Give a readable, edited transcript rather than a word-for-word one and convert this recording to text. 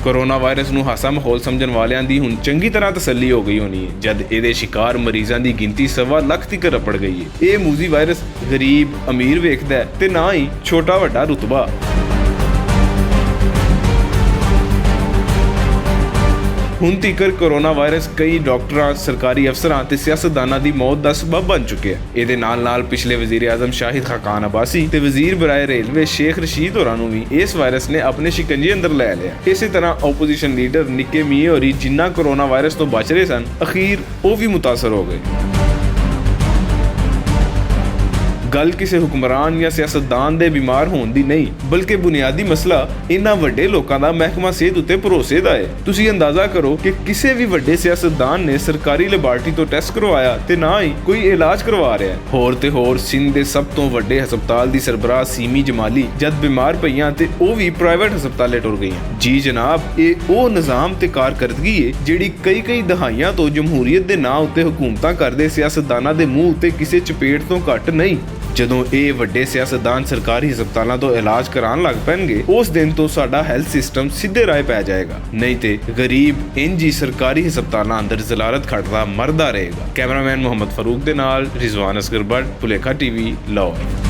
Corona virus ਨੂੰ ਹਾਸਾ ਮਾਹੌਲ ਸਮਝਣ ਵਾਲਿਆਂ ਦੀ ਹੁਣ ਚੰਗੀ ਤਰ੍ਹਾਂ ਤਸੱਲੀ ਹੋ ਗਈ ਹੋਣੀ ਹੈ, ਜਦ ਇਹਦੇ ਸ਼ਿਕਾਰ ਮਰੀਜ਼ਾਂ ਦੀ ਗਿਣਤੀ 1.25 ਲੱਖ ਤੱਕ ਰਪੜ ਗਈ ਹੈ। ਇਹ ਮੂਜ਼ੀ ਵਾਇਰਸ ਗਰੀਬ ਅਮੀਰ ਵੇਖਦਾ ਹੈ ਤੇ ਨਾ ਹੀ ਛੋਟਾ ਵੱਡਾ ਰੁਤਬਾ। ਹੁਣ ਤੀਕਰ ਕੋਰੋਨਾ ਵਾਇਰਸ ਕਈ ਡਾਕਟਰਾਂ, ਸਰਕਾਰੀ ਅਫਸਰਾਂ ਤੇ ਸਿਆਸਤਦਾਨਾਂ ਦੀ ਮੌਤ ਦਾ ਸਬਬ ਬਣ ਚੁੱਕਿਆ। ਇਹਦੇ ਨਾਲ ਪਿਛਲੇ ਵਜ਼ੀਰ ਆਜ਼ਮ ਸ਼ਾਹਿਦ ਖਾਕਾਨ ਅਬਾਸੀ ਤੇ ਵਜ਼ੀਰ ਬਰਾਏ ਰੇਲਵੇ ਸ਼ੇਖ ਰਸ਼ੀਦ ਹੋਰਾਂ ਨੂੰ ਵੀ ਇਸ ਵਾਇਰਸ ਨੇ ਆਪਣੇ ਸ਼ਿਕੰਜੇ ਅੰਦਰ ਲੈ ਲਿਆ। ਇਸੇ ਤਰ੍ਹਾਂ ਆਪੋਜੀਸ਼ਨ ਲੀਡਰ ਨਿੱਕੇ ਮੀਆਂ ਹੋਰੀ ਜਿਨ੍ਹਾਂ ਕੋਰੋਨਾ ਵਾਇਰਸ ਤੋਂ ਬਚ ਰਹੇ ਸਨ, ਅਖੀਰ ਉਹ ਵੀ ਮੁਤਾਸਰ ਹੋ ਗਏ। ਗੱਲ ਕਿਸੇ ਹੁਕਮਰਾਨ ਜਾਂ ਸਿਆਸਤਦਾਨ ਦੇ ਬਿਮਾਰ ਹੋਣ ਦੀ ਨਹੀਂ, ਬਲਕਿ ਬੁਨਿਆਦੀ ਮਸਲਾ ਇਹਨਾਂ ਵੱਡੇ ਲੋਕਾਂ ਦਾ ਮਹਿਕਮਾ ਸਿਹਤ ਉੱਤੇ ਭਰੋਸੇ ਦਾ ਹੈ। ਤੁਸੀਂ ਅੰਦਾਜ਼ਾ ਕਰੋ ਕਿ ਕਿਸੇ ਵੀ ਵੱਡੇ ਸਿਆਸਤਦਾਨ ਨੇ ਸਰਕਾਰੀ ਲੈਬਾਰਟਰੀ ਤੋਂ ਟੈਸਟ ਕਰਵਾਇਆ ਤੇ ਨਾ ਹੀ ਕੋਈ ਇਲਾਜ ਕਰਵਾ ਰਿਹਾ। ਹੋਰ ਤੇ ਹੋਰ ਸਿੰਧ ਦੇ ਸਭ ਤੋਂ ਵੱਡੇ ਹਸਪਤਾਲ ਦੀ ਸਰਬਰਾਹ ਸੀਮੀ ਜਮਾਲੀ ਜਦ ਬਿਮਾਰ ਪਈਆਂ ਤੇ ਉਹ ਵੀ ਪ੍ਰਾਈਵੇਟ ਹਸਪਤਾਲੇ ਟੁਰ ਗਈਆਂ। ਜੀ ਜਨਾਬ, ਇਹ ਉਹ ਨਿਜ਼ਾਮ ਤੇ ਕਾਰਕਰਦਗੀ ਹੈ ਜਿਹੜੀ ਕਈ ਦਹਾਈਆਂ ਤੋਂ ਜਮਹੂਰੀਅਤ ਦੇ ਨਾਂ ਉੱਤੇ ਹਕੂਮਤਾਂ ਕਰਦੇ ਸਿਆਸਤਦਾਨਾਂ ਦੇ ਮੂੰਹ ਉੱਤੇ ਕਿਸੇ ਚਪੇਟ ਤੋਂ ਘੱਟ ਨਹੀਂ। ਜਦੋਂ ਇਹ ਵੱਡੇ ਸਿਆਸਤਦਾਨ ਸਰਕਾਰੀ ਹਸਪਤਾਲਾਂ ਤੋਂ ਇਲਾਜ ਕਰਾਉਣ ਲੱਗ ਪੈਣਗੇ, ਉਸ ਦਿਨ ਤੋਂ ਸਾਡਾ ਹੈਲਥ ਸਿਸਟਮ ਸਿੱਧੇ ਰਾਹ ਪੈ ਜਾਏਗਾ। ਨਹੀਂ ਤੇ ਗਰੀਬ ਇੰਜ ਹੀ ਸਰਕਾਰੀ ਹਸਪਤਾਲਾਂ ਅੰਦਰ ਜ਼ਲਾਲਤ ਖੱਟਦਾ ਮਰਦਾ ਰਹੇਗਾ। ਕੈਮਰਾਮੈਨ ਮੁਹੰਮਦ ਫਾਰੂਕ ਦੇ ਨਾਲ ਰਿਜ਼ਵਾਨ ਅਸਗਰ ਬੱਟ, ਭੁਲੇਖਾ ਟੀਵੀ, ਲਾਹੌਰ।